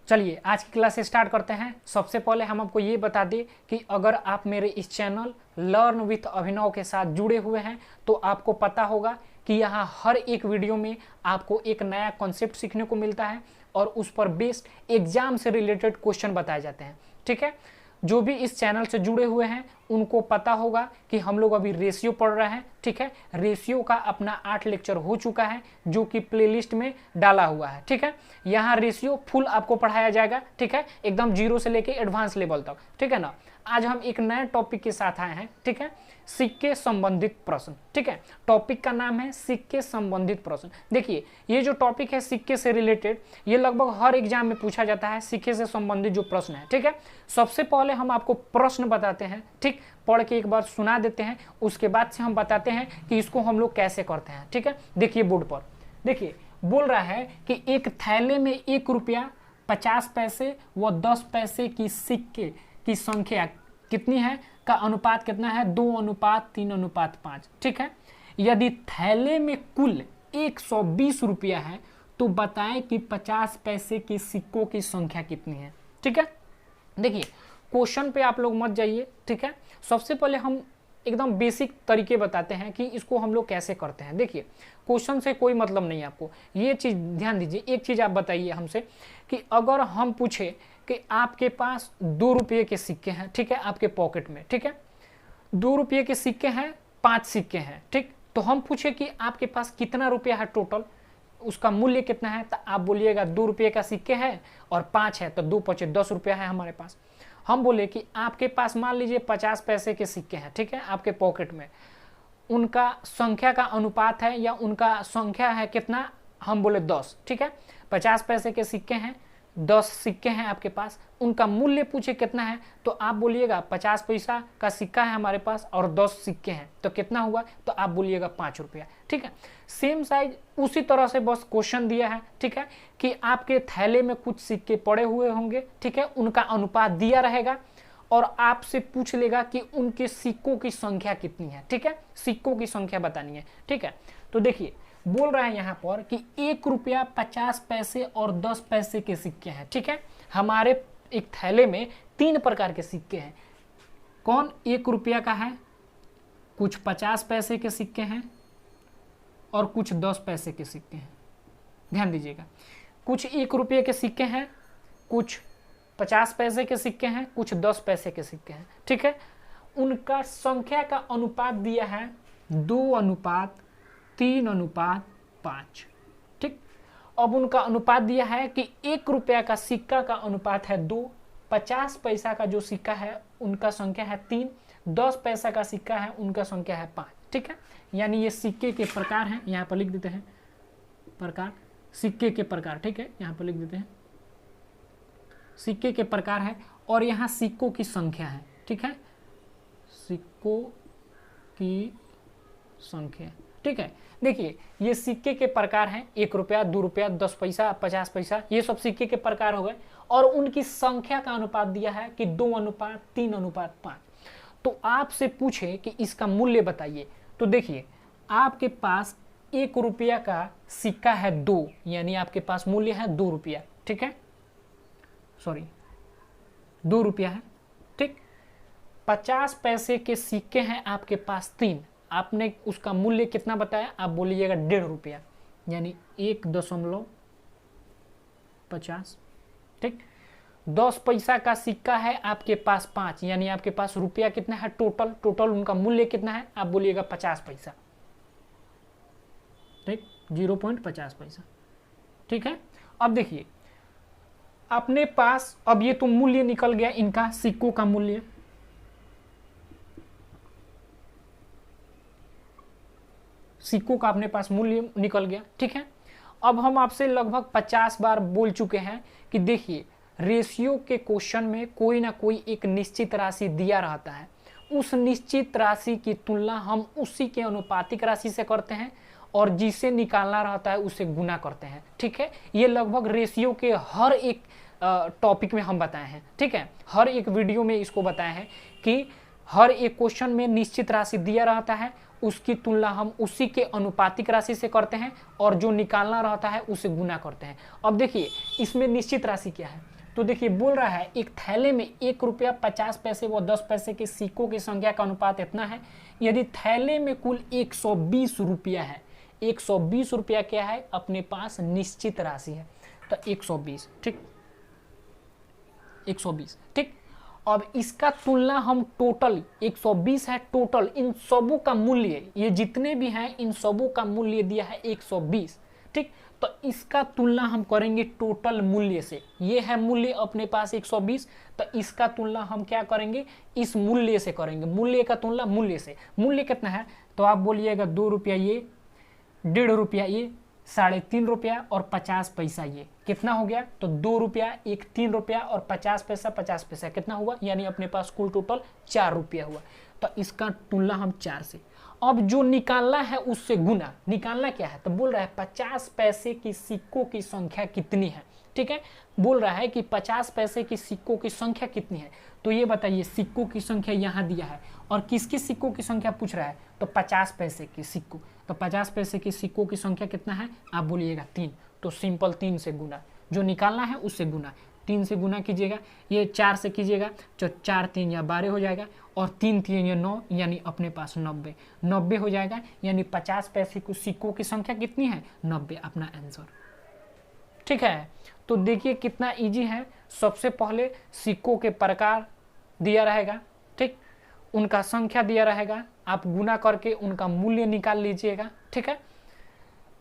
चलिए आज की क्लास स्टार्ट करते हैं। सबसे पहले हम आपको ये बता दें कि अगर आप मेरे इस चैनल लर्न विथ अभिनव के साथ जुड़े हुए हैं तो आपको पता होगा कि यहाँ हर एक वीडियो में आपको एक नया कॉन्सेप्ट सीखने को मिलता है और उस पर बेस्ड एग्जाम से रिलेटेड क्वेश्चन बताए जाते हैं। ठीक है, जो भी इस चैनल से जुड़े हुए हैं उनको पता होगा कि हम लोग अभी रेशियो पढ़ रहे हैं। ठीक है, रेशियो का अपना 8 लेक्चर हो चुका है जो कि प्लेलिस्ट में डाला हुआ है। ठीक है, यहाँ रेशियो फुल आपको पढ़ाया जाएगा। ठीक है, एकदम जीरो से लेके एडवांस लेवल तक। ठीक है ना, आज हम एक नए टॉपिक के साथ आए हैं। ठीक है, सिक्के संबंधित प्रश्न। ठीक है, टॉपिक का नाम है सिक्के संबंधित प्रश्न। देखिए ये जो टॉपिक है सिक्के से रिलेटेड, ये लगभग हर एग्जाम में पूछा जाता है, सिक्के से संबंधित जो प्रश्न है। ठीक है, सबसे पहले हम आपको प्रश्न बताते हैं। ठीक, पढ़ के एक बार सुना देते हैं, उसके बाद से हम बताते हैं कि इसको हम लोग कैसे करते हैं। ठीक है, देखिए बोर्ड पर, देखिए बोल रहा है कि एक थैले में 1 रुपया 50 पैसे व 10 पैसे की सिक्के की संख्या कितनी है का अनुपात कितना है, 2:3:5। ठीक है, यदि थैले में कुल 120 रुपया है तो बताएं कि 50 पैसे के सिक्कों की संख्या कितनी है। ठीक है, देखिए क्वेश्चन पे आप लोग मत जाइए। ठीक है, सबसे पहले हम एकदम बेसिक तरीके बताते हैं कि इसको हम लोग कैसे करते हैं। देखिए क्वेश्चन से कोई मतलब नहीं है आपको, ये चीज़ ध्यान दीजिए। एक चीज़ आप बताइए हमसे कि अगर हम पूछे कि आपके पास 2 रुपये के सिक्के हैं, ठीक है, आपके पॉकेट में, ठीक है, 2 रुपये के सिक्के हैं, 5 सिक्के हैं। ठीक, तो हम पूछे कि आपके पास कितना रुपया है टोटल, उसका मूल्य कितना है, तो आप बोलिएगा 2 रुपये का सिक्के है और 5 है, तो 2 पचे 10 रुपया है हमारे पास। हम बोले कि आपके पास मान लीजिए 50 पैसे के सिक्के हैं, ठीक है, आपके पॉकेट में, उनका संख्या का अनुपात है या उनका संख्या है कितना, हम बोले 10। ठीक है, 50 पैसे के सिक्के हैं, 10 सिक्के हैं आपके पास, उनका मूल्य पूछे कितना है, तो आप बोलिएगा 50 पैसा का सिक्का है हमारे पास और 10 सिक्के हैं, तो कितना हुआ, तो आप बोलिएगा 5 रुपया। ठीक है, सेम साइज उसी तरह से बस क्वेश्चन दिया है। ठीक है, कि आपके थैले में कुछ सिक्के पड़े हुए होंगे, ठीक है, उनका अनुपात दिया रहेगा और आपसे पूछ लेगा कि उनके सिक्कों की संख्या कितनी है। ठीक है, सिक्कों की संख्या बतानी है। ठीक है, तो देखिए बोल रहा है यहाँ पर कि 1 रुपया 50 पैसे और 10 पैसे के सिक्के हैं। ठीक है, हमारे एक थैले में 3 प्रकार के सिक्के हैं। कौन, 1 रुपया का है, कुछ 50 पैसे के सिक्के हैं और कुछ 10 पैसे के सिक्के हैं। ध्यान दीजिएगा, कुछ 1 रुपये के सिक्के हैं, कुछ 50 पैसे के सिक्के हैं, कुछ 10 पैसे के सिक्के हैं। ठीक है, उनका संख्या का अनुपात दिया है 2:3:5। ठीक, अब उनका अनुपात दिया है कि 1 रुपया का सिक्का का अनुपात है 2, 50 पैसा का जो सिक्का है उनका संख्या है 3, 10 पैसा का सिक्का है उनका संख्या है 5। ठीक है, यानी ये सिक्के के प्रकार हैं, यहाँ पर लिख देते हैं प्रकार, सिक्के के प्रकार। ठीक है, यहाँ पर लिख देते हैं सिक्के के प्रकार है और यहाँ सिक्कों की संख्या है। ठीक है, सिक्कों की संख्या। ठीक है, देखिए ये सिक्के के प्रकार हैं, 1 रुपया, 2 रुपया, 10 पैसा, 50 पैसा, ये सब सिक्के के प्रकार हो गए और उनकी संख्या का अनुपात दिया है कि 2:3:5। तो आपसे पूछे कि इसका मूल्य बताइए, तो देखिए आपके पास 1 रुपया का सिक्का है 2, यानी आपके पास मूल्य है 2 रुपया। ठीक है, सॉरी 2 रुपया है। ठीक, 50 पैसे के सिक्के हैं आपके पास 3, आपने उसका मूल्य कितना बताया, आप बोलिएगा 1.5 रुपया, यानी 1.50। ठीक, 10 पैसा का सिक्का है आपके पास 5, यानी आपके पास रुपया कितना है टोटल उनका मूल्य कितना है, आप बोलिएगा 50 पैसा। ठीक, 0.50 पैसा। ठीक है, अब देखिए अपने पास, अब ये तो मूल्य निकल गया इनका, सिक्कों का मूल्य। सिक्कों का अपने पास मूल्य निकल गया। ठीक है, अब हम आपसे लगभग 50 बार बोल चुके हैं कि देखिए रेशियो के क्वेश्चन में कोई ना कोई एक निश्चित राशि दिया रहता है, उस निश्चित राशि की तुलना हम उसी के अनुपातिक राशि से करते हैं और जिसे निकालना रहता है उसे गुना करते हैं। ठीक है, ये लगभग रेशियो के हर एक टॉपिक में हम बताए हैं। ठीक है, हर एक वीडियो में इसको बताए हैं कि हर एक क्वेश्चन में निश्चित राशि दिया रहता है, उसकी तुलना हम उसी के अनुपातिक राशि से करते हैं और जो निकालना रहता है उसे गुना करते हैं। अब देखिए इसमें निश्चित राशि क्या है, तो देखिए बोल रहा है एक थैले में 1 रुपया 50 पैसे व 10 पैसे के सिक्कों की संख्या का अनुपात इतना है। यदि थैले में कुल 120 रुपया है, 120 रुपया क्या है अपने पास निश्चित राशि है, तो 120, ठीक, 120, ठीक। अब इसका तुलना हम टोटल 120 है, टोटल इन सबों का मूल्य, ये जितने भी हैं इन सबों का मूल्य दिया है 120, ठीक। तो इसका तुलना हम करेंगे टोटल मूल्य से। ये है मूल्य अपने पास 120, तो इसका तुलना हम क्या करेंगे, इस मूल्य से करेंगे। मूल्य का तुलना मूल्य से। मूल्य कितना है तो आप बोलिएगा 2 रुपया ये, 1.5 रुपया ये, 3.5 रुपया और 50 पैसा ये। कितना हो गया तो 2 रुपया, 3 रुपया और 50 पैसा, 50 पैसा कितना हुआ, यानी अपने पास कुल टोटल 4 रुपया हुआ। तो इसका तुलना हम 4 से। अब जो निकालना है उससे गुना। निकालना क्या है तो बोल रहा है 50 पैसे की सिक्कों की संख्या कितनी है, ठीक है। बोल रहा है कि 50 पैसे की सिक्कों की संख्या कितनी है, तो ये बताइए सिक्कों की संख्या यहाँ दिया है और किसके सिक्कों की संख्या पूछ रहा है तो 50 पैसे की सिक्कों। तो 50 पैसे की सिक्कों की संख्या कितना है आप बोलिएगा 3। तो सिंपल 3 से गुना, जो निकालना है उससे गुना, 3 से गुना कीजिएगा, ये 4 से कीजिएगा तो 4 3 या 12 हो जाएगा और 3 3 या 9, यानी अपने पास 90 हो जाएगा। यानी 50 पैसे की सिक्कों की संख्या कितनी है 90, अपना आंसर, ठीक है। तो देखिए कितना इजी है। सबसे पहले सिक्कों के प्रकार दिया रहेगा, ठीक, उनका संख्या दिया रहेगा, आप गुना करके उनका मूल्य निकाल लीजिएगा, ठीक है।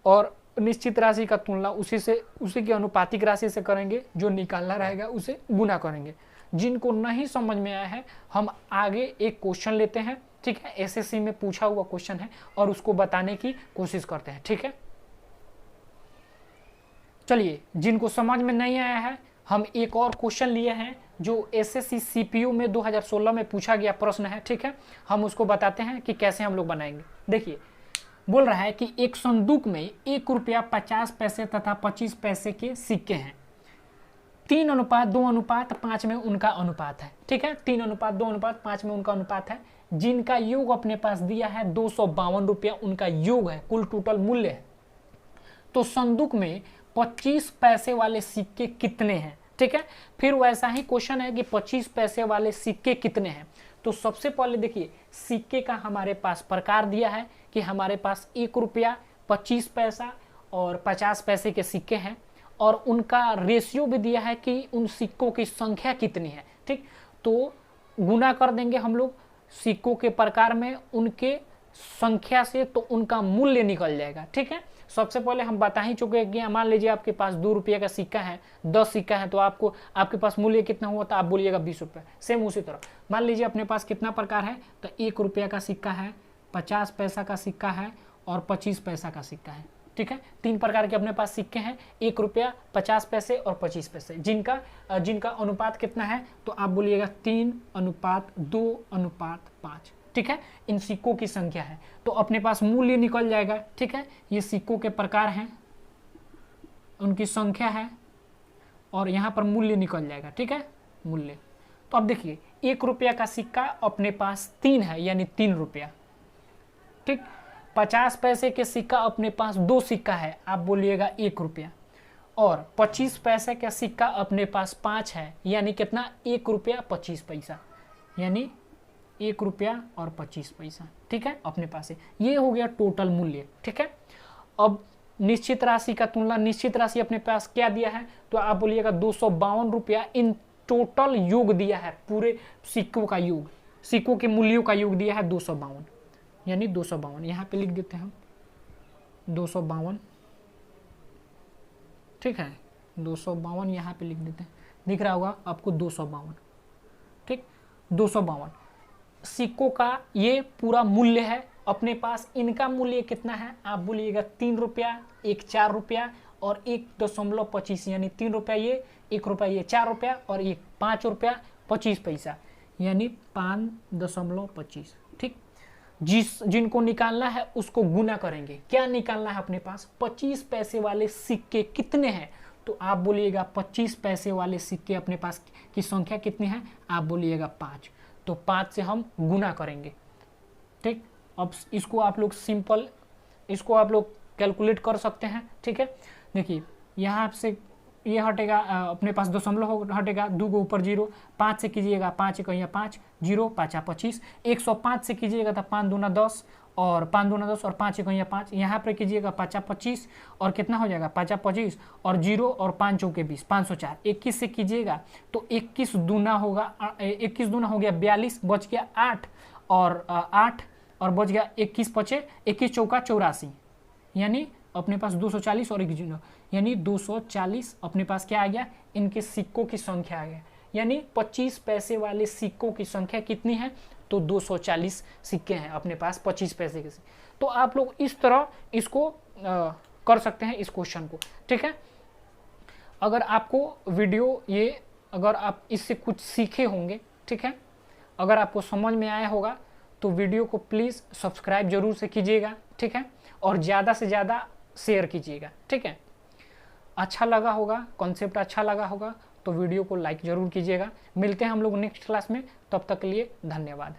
और निश्चित राशि का तुलना उसी की अनुपातिक राशि से करेंगे, जो निकालना रहेगा उसे गुना करेंगे। जिनको नहीं समझ में आया है हम आगे एक क्वेश्चन लेते हैं, ठीक है, एसएससी में पूछा हुआ क्वेश्चन है और उसको बताने की कोशिश करते हैं, ठीक है। चलिए जिनको समझ में नहीं आया है हम एक और क्वेश्चन लिए हैं जो एसएससी सीपीयू में 2016 में पूछा गया प्रश्न है, ठीक है। हम उसको बताते हैं कि कैसे हम लोग बनाएंगे। देखिए बोल रहा है कि एक संदूक में 1 रुपया 50 पैसे तथा 25 पैसे के सिक्के हैं। 3:2:5 में उनका अनुपात है, ठीक है। 3:2:5 में उनका अनुपात है, जिनका योग अपने पास दिया है 252 रुपया उनका योग है, कुल टोटल मूल्य है। तो संदूक में 25 पैसे वाले सिक्के कितने हैं, ठीक है। फिर वैसा ही क्वेश्चन है कि 25 पैसे वाले सिक्के कितने हैं। तो सबसे पहले देखिए सिक्के का हमारे पास प्रकार दिया है कि हमारे पास 1 रुपया 25 पैसा और 50 पैसे के सिक्के हैं और उनका रेशियो भी दिया है कि उन सिक्कों की संख्या कितनी है, ठीक। तो गुना कर देंगे हम लोग सिक्कों के प्रकार में उनके संख्या से, तो उनका मूल्य निकल जाएगा, ठीक है। सबसे पहले हम बता ही चुके हैं कि मान लीजिए आपके पास 2 रुपये का सिक्का है, 10 सिक्का है, तो आपके पास मूल्य कितना हुआ तो आप बोलिएगा 20 रुपये। सेम उसी तरह मान लीजिए अपने पास कितना प्रकार है तो 1 रुपया का सिक्का है, 50 पैसा का सिक्का है और 25 पैसा का सिक्का है, ठीक है। 3 प्रकार के अपने पास सिक्के हैं, 1 रुपया 50 पैसे और 25 पैसे, जिनका अनुपात कितना है तो आप बोलिएगा 3:2:5, ठीक है। इन सिक्कों की संख्या है तो अपने पास मूल्य निकल जाएगा, ठीक है। ये सिक्कों के प्रकार हैं, उनकी संख्या है और यहाँ पर मूल्य निकल जाएगा, ठीक है, मूल्य। तो अब देखिए 1 रुपया का सिक्का अपने पास 3 है, यानी 3 रुपया, ठीक। 50 पैसे के सिक्का अपने पास 2 सिक्का है, आप बोलिएगा 1 रुपया। और 25 पैसे का सिक्का अपने पास 5 है, यानी कितना 1 रुपया 25 पैसा, यानी 1 रुपया और 25 पैसा, ठीक है, अपने पास है। ये हो गया टोटल मूल्य, ठीक है। अब निश्चित राशि का तुलना, निश्चित राशि अपने पास क्या दिया है तो आप बोलिएगा 252 रुपया इन टोटल योग दिया है, पूरे सिक्कों का योग, सिक्कों के मूल्यों का योग दिया है 252, यानी 252 यहाँ पे लिख देते हैं हम 252, ठीक है, 252 यहाँ पे लिख देते हैं, दिख रहा होगा आपको 252, ठीक। 252 सिक्कों का ये पूरा मूल्य है अपने पास। इनका मूल्य कितना है आप बोलिएगा 3 रुपया, 1 4 रुपया और 1.25, यानी 3 रुपया ये, 1 रुपया ये, 4 रुपया और 1 5 रुपया 25 पैसा, यानी 5.25, ठीक। जिनको निकालना है उसको गुना करेंगे। क्या निकालना है अपने पास 25 पैसे वाले सिक्के कितने हैं तो आप बोलिएगा 25 पैसे वाले सिक्के अपने पास की संख्या कितनी है आप बोलिएगा 5। तो 5 से हम गुना करेंगे, ठीक। अब इसको आप लोग कैलकुलेट कर सकते हैं, ठीक है। देखिए यहाँ से ये हटेगा, अपने पास दशमलव हटेगा, 2 को ऊपर 0, 5 से कीजिएगा 5 एकैया 5, 0 5 25, 105 से कीजिएगा तो 5 दूना 10 और 5 दूना 10 और 5 एकैया 5, यहाँ पर कीजिएगा 5 25 और कितना हो जाएगा 5 25 और 0 और 5 चौके 20, 504। 21 से कीजिएगा तो 21 दूना होगा, 21 दूना हो गया 42, बच गया 8 और 8 और बच गया 21 पचे 21 चौका 84, यानी अपने पास 240 और 1 यानी 240 अपने पास क्या आ गया, इनके सिक्कों की संख्या आ गया। यानी 25 पैसे वाले सिक्कों की संख्या कितनी है, तो 240 सिक्के हैं अपने पास 25 पैसे के। तो आप लोग इस तरह इसको कर सकते हैं इस क्वेश्चन को, ठीक है। अगर आपको वीडियो ये, अगर आप इससे कुछ सीखे होंगे, ठीक है, अगर आपको समझ में आया होगा तो वीडियो को प्लीज़ सब्सक्राइब जरूर से कीजिएगा, ठीक है, और ज़्यादा से ज़्यादा शेयर कीजिएगा, ठीक है। अच्छा लगा होगा, कॉन्सेप्ट अच्छा लगा होगा तो वीडियो को लाइक ज़रूर कीजिएगा। मिलते हैं हम लोग नेक्स्ट क्लास में, तब तक के लिए धन्यवाद।